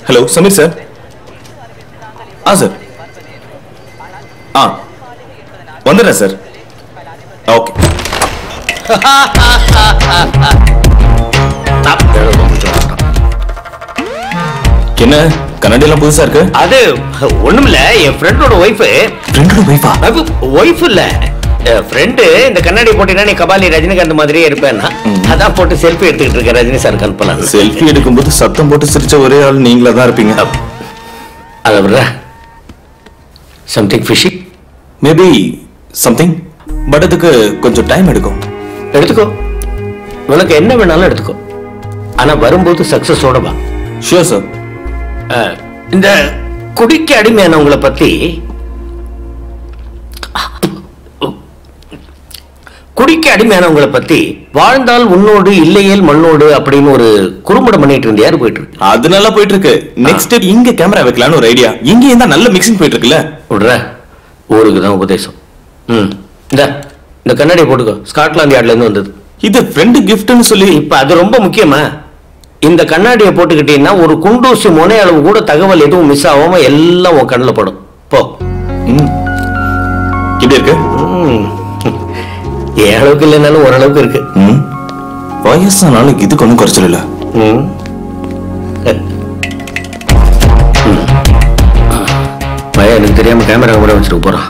Hello Sameer sir. Sir வந்துடுறேன் sir. Okay. என்ன கண்ணாடியெல்லாம் புதுசா இருக்கு? அது ஒண்ணுமில்ல, என் ஃப்ரெண்டோட ஒய்ஃப். ஃப்ரெண்டோட ஒய்ஃபா? ஒய்ஃப் இல்ல, ஃப்ரெண்டு. இந்த கண்ணாடி போட்டீங்கன்னா நீ கபாலி ரஜினிகாந்த் மாதிரியே இருப்பேன்னா அதான் போட்டு செல்ஃபி எடுத்துக்கிட்டு இருக்கேன். ரஜினி சார் அனுப்பலாம். செல்ஃபி எடுக்கும்போது சத்தம் போட்டு சிரிச்ச ஒரே ஆள் நீங்களா தான் இருப்பீங்க. அதை விடுற. Something fishy? Maybe something, but அதுக்கு கொஞ்சம் டைம் எடுக்கும். எடுத்துக்கோ, உனக்கு என்ன வேணாலும் எடுத்துக்கோ. ஆனா வரும்போது சக்சஸோட வா. Sure sir. இந்த குடிக்க அடிமையானவங்களை பத்தி வாழ்ந்தால் உன்னோடு இல்லையேல் மண்ணோடு அப்படின்னு ஒரு குறும்படம் பண்ணிட்டு இருந்தியாரு போயிட்டு இருக்கு. அது நல்லா போயிட்டு இருக்கு. நெக்ஸ்ட் இங்க கேமரா வைக்கலாம்னு ஒரு ஐடியா. இங்க இருந்தா நல்ல மிக்சிங் போயிட்டு இருக்குல்ல. விடுற, ஊருக்கு தான் உபதேசம். இந்த கண்ணாடியை போட்டுக்கோ, ஸ்காட்லாந்து யார்ட்ல இருந்து வந்தது. இது ஃப்ரெண்டு கிஃப்ட்னு சொல்லி. இப்ப அது ரொம்ப முக்கியமா? இந்த கண்ணாடியை போட்டுக்கிட்டீங்கன்னா ஒரு குண்டூசி முனை அளவு கூட தகவல் எதுவும் மிஸ் ஆகாம எல்லாம் உன் கண்ணில் படும். போ. இப்படி இருக்கு. ஏன் அளவுக்கு இல்லைனாலும் ஓரளவுக்கு இருக்கு. வயசானாலும் இதுக்கு ஒன்றும் குறைச்சல் இல்லை. பையன் எனக்கு தெரியாம கேமரா கூட வச்சுட்டு போறான்.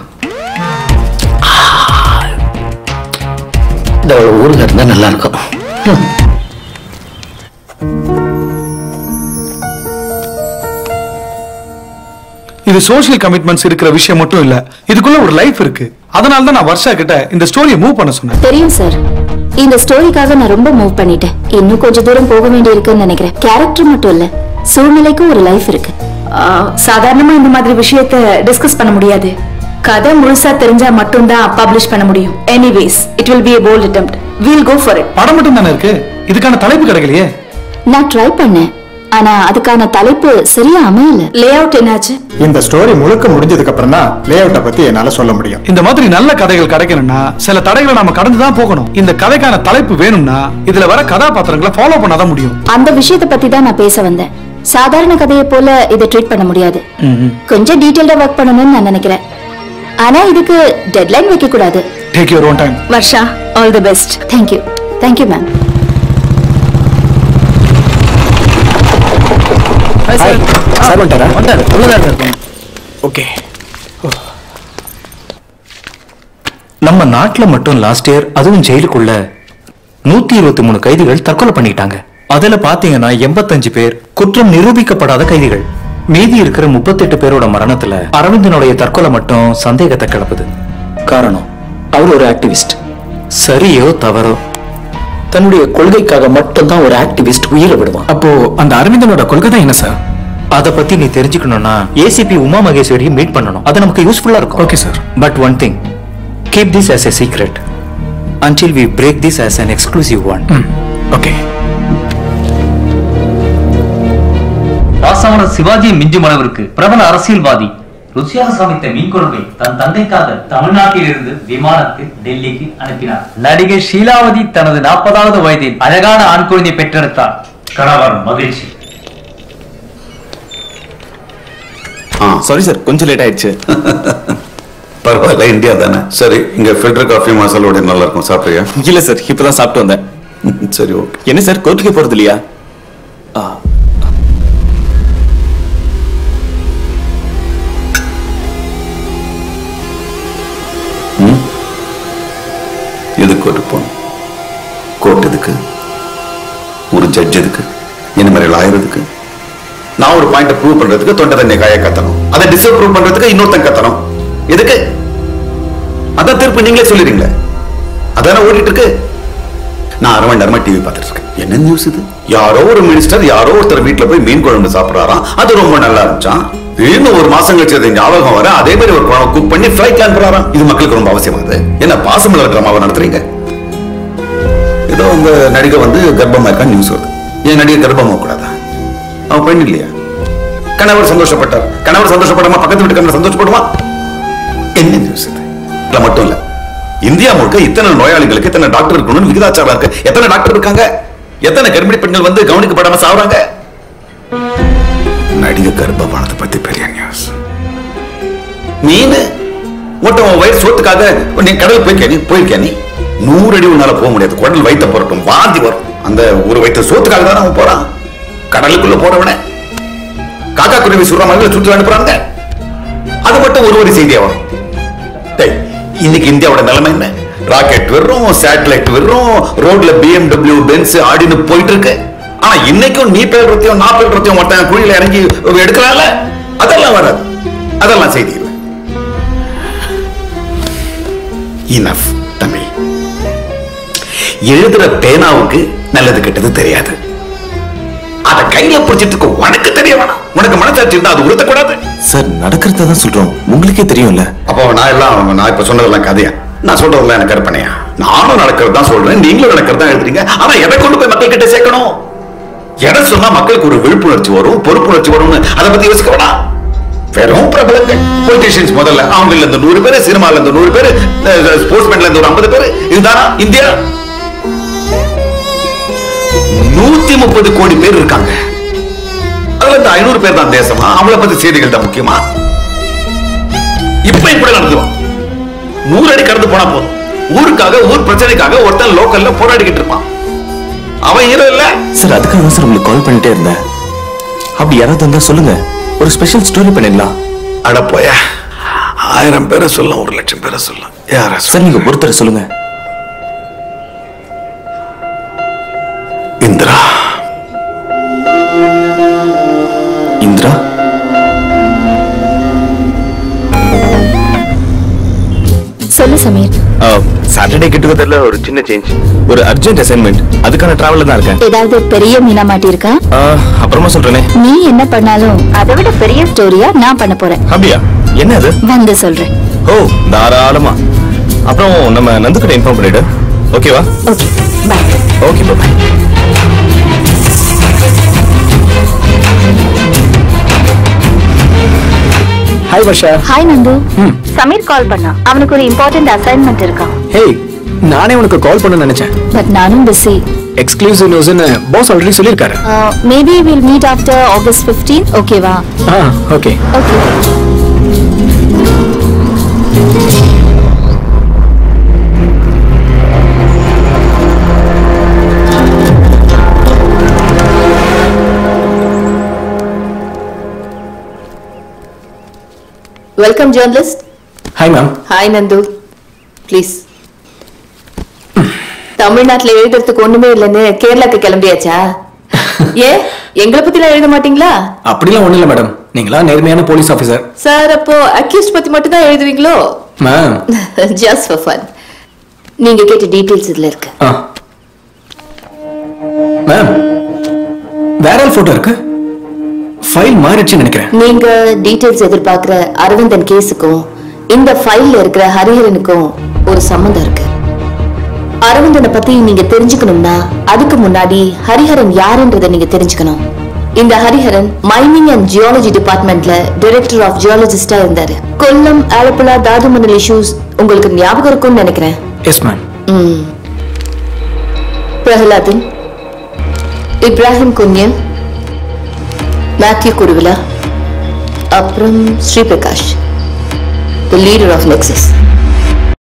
இந்த ஊருக்கு இருந்தா நல்லா இருக்கும். இது சோஷியல் கமிட்மெண்ட்ஸ் இருக்கிற விஷயம் மட்டும் இல்ல, இதுக்குள்ள ஒரு லைஃப் இருக்கு. அதனால தான் நான் வர்ஷா கிட்ட இந்த ஸ்டோரியை மூவ் பண்ண சொன்னேன். தெரியும் சார், இந்த ஸ்டோரிக்காக நான் ரொம்ப மூவ் பண்ணிட்டேன். இன்னும் கொஞ்சம் தூரம் போக வேண்டி இருக்குன்னு நினைக்கிறேன். கேரக்டர் மட்டும் இல்ல, சூழ்நிலைக்கும் ஒரு லைஃப் இருக்கு. சாதாரணமா இந்த மாதிரி விஷயத்தை டிஸ்கஸ் பண்ண முடியாது. கதை முழுசா தெரிஞ்சா மட்டும் தான் பப்ளிஷ் பண்ண முடியும். Anyways, it will be a bold attempt. We'll go for it. படம் மட்டும் தானே இருக்கு, இதுக்கான தலைப்பு கிடைக்கலையே. நான் ட்ரை பண்ணேன், ஆனா அதுக்கான தலைப்பு சரியா அமையல. லே அவுட் என்னாச்சு? இந்த ஸ்டோரி முழுக்க முடிஞ்சதுக்கு அப்புறம் தான் லே அவுட்டை பத்தி என்னால சொல்ல முடியும். இந்த மாதிரி நல்ல கதைகள் கிடைக்கணும்னா சில தடைகளை நாம கடந்து தான் போகணும். இந்த கதைக்கான தலைப்பு வேணும்னா இதுல வர கதாபாத்திரங்களை ஃபாலோ பண்ணாதான் முடியும். அந்த விஷயத்தை பத்தி தான் நான் பேச வந்தேன். சாதாரண கதையை போல இதை ட்ரீட் பண்ண முடியாது. கொஞ்சம் டீடைல்டா ஒர்க் பண்ணணும்னு நான் நினைக்கிறேன். ஆனா இதுக்கு டெட்லைன் வைக்க கூடாது. Take your own time. Varsha, all the best. Thank you. Thank you, ma'am. Sir வந்துட்டாரா? ஓகே. நம்ம நாட்டுல மட்டும் லாஸ்ட் இயர் அதுவும் ஜெயிலுக்குள்ள 123 கைதிகள் தற்கொலை பண்ணிட்டாங்க. அதுல பாத்தீங்கன்னா 85 பேர் குற்றம் நிரூபிக்கப்படாத கைதிகள். மீதி இருக்கிற 38 பேரோட மரணத்துல அரவிந்தனுடைய தற்கொலை மட்டும் சந்தேகத்தை கிளப்புது. காரணம், அவர் ஒரு ஆக்டிவிஸ்ட். சரியோ தவறோ, தன்னுடைய கொள்கைக்காக மட்டும்தான் ஒரு ஆக்டிவிஸ்ட் உயிரை விடுவான். அப்போ அந்த அரவிந்தனோட கொள்கை தான் என்ன சார்? அத பத்தி நீ தெரிஞ்சுக்கணும்னா ஏசிபி உமா மகேஸ்வரி மீட் பண்ணணும். அது நமக்கு யூஸ்ஃபுல்லா இருக்கும். Okay sir. But one thing, keep this as a secret until we break this as an exclusive one. Okay. பாசமர சிவாஜி மிஞ்சும் அளவிற்கு பிரபல அரசியல்வாதி ருசியாக சமைத்த மீன் குழம்பை தன் தந்தைக்காக தமிழ்நாட்டில் இருந்து விமானத்தில் டெல்லிக்கு அனுப்பினார். நடிகை ஷீலாவதி தனது 40வது வயதில் அழகான ஆண் குழந்தை பெற்றெடுத்தார். கணவர் மகிழ்ச்சி. சாரி சார், கொஞ்சம் லேட் ஆயிடுச்சு. பரவாயில்ல, இந்தியா தானே. சரி, இங்க ஃபில்டர் காஃபி மசாலோட நல்லா இருக்கும், சாப்பிட்றியா? இல்ல சார், இப்பதான் சாப்பிட்டு வந்தேன். சரி, ஓகே. என்ன சார், கோர்ட்டுக்கு போறது இல்லையா? எதுக்கு கோர்ட்டுக்கு போகணும்? கோர்ட் எதுக்கு? ஒரு ஜட்ஜ் எதுக்கு? என்ன மாதிரி லாயர் எதுக்கு? நான் ஒரு பாயிண்ட் ப்ரூவ் பண்றதுக்கு தொண்டை தண்ணி காய கத்தணும், அதை டிஸ்அப்ரூவ் பண்றதுக்கு இன்னொருத்தன் கத்தணும். எதுக்கு? அதான் தீர்ப்பு நீங்களே சொல்லிடுறீங்களே, அதான ஓடிட்டு இருக்கு. நான் அரை மணி நேரமா டிவி பார்த்துட்டு இருக்கேன். என்ன நியூஸ் இது? யாரோ ஒரு மினிஸ்டர் யாரோ ஒருத்தர் வீட்டுல போய் மீன் குழம்பு சாப்பிடறாராம், அது ரொம்ப நல்லா இருந்துச்சான். இன்னும் ஒரு மாசம் கழிச்சு அது ஞாபகம் வர அதே மாதிரி ஒரு குழம்பு குக் பண்ணி ஃபிளைட்ல அனுப்புறாராம். இது மக்களுக்கு ரொம்ப அவசியமாகுது. என்ன பாசமலர் டிராமாவை நடத்துறீங்க? ஏதோ உங்க நடிகை வந்து கர்ப்பமா இருக்கா நியூஸ் வருது. ஏன் நடிகை கர்ப்பமா கூடாதா? அவன் பெண் இல்லையா? கணவர் சந்தோஷப்பட்டார், கணவர் சந்தோஷப்படாம பக்கத்து வீட்டு கணவர் சந்தோஷப்படுமா? என்ன நியூஸ் இது? மட்டும் இல்ல, இந்தியா முழுக்க இத்தனை நோயாளிகளுக்கு இத்தனை டாக்டர் இருக்கணும்னு விகிதாச்சாரம் இருக்கு. எத்தனை டாக்டர் இருக்காங்க? எத்தனை கர்ப்பிணி பெண்கள் வந்து கவனிக்கப்படாம சாவுறாங்க? நடிகை கர்ப்பமானதை பத்தி பெரிய நியூஸ். நீனு மட்டும் உன் வயிறு சோத்துக்காக நீ கடல் போயிருக்கியா நீ? 100 அடி உன்னால போக முடியாது. குடல் வயிற்ற புரட்டும், வாந்தி வரும். அந்த ஒரு வயிற்று சோத்துக்காக தான் அவன் போறான். கடலுக்குள்ள போறவன காக்கா குருவி சுடுற மாதிரி சுற்றி அனுப்புறாங்க. அது மட்டும் ஒரு செய்தியா வரும். இன்னைக்கு இந்தியாவோட நிலைமை என்ன? ராக்கெட் வரும், சேட்டலைட் வரும், ரோட்ல BMW, பென்ஸ் ஆடின்னு போயிட்டு இருக்கு. ஆனா இன்னைக்கும் நீ பேடுறதையும் நான் பேடுறதையும் மொத்தம் குழியில இறங்கி எடுக்கிறால, அதெல்லாம் வராது. அதெல்லாம் செய்தி இல்லை. இனஃப் தமிழ். எழுதுற பேனாவுக்கு நல்லது கெட்டது தெரியாது. அத கையில பிடிச்சிட்டு உனக்கு தெரிய வேணாம். உனக்கு மனசாட்சி இருந்தா அது உறுத்தக்கூடாது. சார் நடக்கிறத தான் சொல்றோம், உங்களுக்கே தெரியும்ல. அப்போ நான் இப்ப சொன்னதெல்லாம் கதையா? நான் சொல்றதெல்லாம் எனக்கு கற்பனையா? நானும் நடக்கிறது தான் சொல்றேன், நீங்களும் நடக்கிறது தான் எழுதுறீங்க. ஆனா எதை கொண்டு போய் மக்கள் கிட்ட சேர்க்கணும்? எதை சொன்னா மக்களுக்கு ஒரு விழிப்புணர்ச்சி வரும், பொறுப்புணர்ச்சி வரும்னு அதை பத்தி யோசிக்க வேணாம். வெறும் பிரபலங்கள் பொலிட்டீஷியன்ஸ் முதல்ல, அவங்கள இருந்து 100 பேரு, சினிமால இருந்து 100 பேரு, ஸ்போர்ட்ஸ்மேன்ல இருந்து ஒரு 50 பேரு. இதுதானா இந்தியா? 130 கோடி பேர் இருக்காங்க. அதுல இந்த 500 பேர் தான் தேசமா? அவங்கள பத்தி செய்திகள் தான் முக்கியமா? இப்ப இப்படி நடந்துடும். 100 அடி கடந்து போனா போதும். ஊருக்காக, ஊர் பிரச்சனைக்காக ஒருத்தன் லோக்கல்ல போராடிக்கிட்டு இருப்பான். அவன் ஹீரோ இல்ல சார். அதுக்காக தான் சார் உங்களுக்கு கால் பண்ணிட்டே இருந்தேன். அப்படி யாராவது இருந்தா சொல்லுங்க, ஒரு ஸ்பெஷல் ஸ்டோரி பண்ணிடலாம். அட போயா, 1000 பேரை சொல்லலாம், 1,00,000 பேரை சொல்லலாம். யாரா சார்? நீங்க ஒருத்தர் சொல்லுங்க. இந்திரா. இந்திரா? சொல்லு சமீர். சாட்டர்டே கெட்டுக்கதர்ல ஒரு சின்ன சேஞ்ச், ஒரு அர்ஜென்ட் அசைன்மெண்ட், அதுக்கான டிராவல்ல தான் இருக்கேன். ஏதாவது பெரிய மீனா மாட்டி இருக்கா? அப்புறமா சொல்றேனே. நீ என்ன பண்ணாலும் அதை விட பெரிய ஸ்டோரியா நான் பண்ண போறேன். அப்படியா? என்ன அது? வந்து சொல்றேன். ஓ, தாராளமா. அப்புறம் நம்ம நந்து கிட்ட இன்ஃபார்ம் பண்ணிடு. ஓகேவா? Okay, bye. Okay, bye. Hi Varsha. Hi Nandu. Sameer call பண்ணா. அவனுக்கு ஒரு இம்பார்ட்டன்ட் அசைன்மெண்ட் இருக்கா. ஹேய், நானே உனக்கு கால் பண்ண நினைச்சேன். பட் நானும் பிஸி. எக்ஸ்க்ளூசிவ் நியூஸ்னு பாஸ் ஆல்ரெடி சொல்லிருக்காரு. Maybe will meet after August 15. ஓகேவா? Okay. Okay. Welcome journalist. Hi ma'am. Hi Nandu. Please. தமிழ்நாட்டுல எழுதுறதுக்கு ஒண்ணுமே இல்லைன்னு கேரளாக்கு கிளம்பியாச்சா? ஏன் எங்களை பத்திலாம் எழுத மாட்டீங்களா? அப்படிலாம் ஒண்ணு இல்ல மேடம், நீங்களா நேர்மையான போலீஸ் ஆபீசர். சார், அப்போ அக்யூஸ்ட் பத்தி மட்டும் தான் எழுதுவீங்களோ? Ma'am, just for fun. நீங்க கேட்ட டீடைல்ஸ் இதுல இருக்கு. மேம், வேற போட்டோ இருக்கு. ஃபைல் மாறிடுச்சுன்னு நினைக்கிறேன். நீங்க டீடைல்ஸ் எதிர்பார்க்கிற அரவிந்தன் கேஸுக்கும் இந்த ஃபைல்ல இருக்கிற ஹரிஹரனுக்கும் ஒரு சம்பந்தம் இருக்கு. அரவிந்தனை பத்தி நீங்க தெரிஞ்சுக்கணும்னா அதுக்கு முன்னாடி ஹரிஹரன் யாருன்றதை நீங்க தெரிஞ்சுக்கணும். இந்த ஹரிஹரன் மைனிங் அண்ட் ஜியாலஜி டிபார்ட்மெண்ட்ல டைரக்டர் ஆஃப் ஜியாலஜிஸ்டா இருந்தாரு. கொல்லம், ஆலப்புழா தாது மணல் இஷ்யூஸ் உங்களுக்கு ஞாபகம் இருக்கும்னு நினைக்கிறேன். Yes ma'am. பிரஹலாதன், இப்ராஹிம் குன்யல், மேத்யூ குருவிலா, அப்புறம் Sriprakash, the leader of Nexus.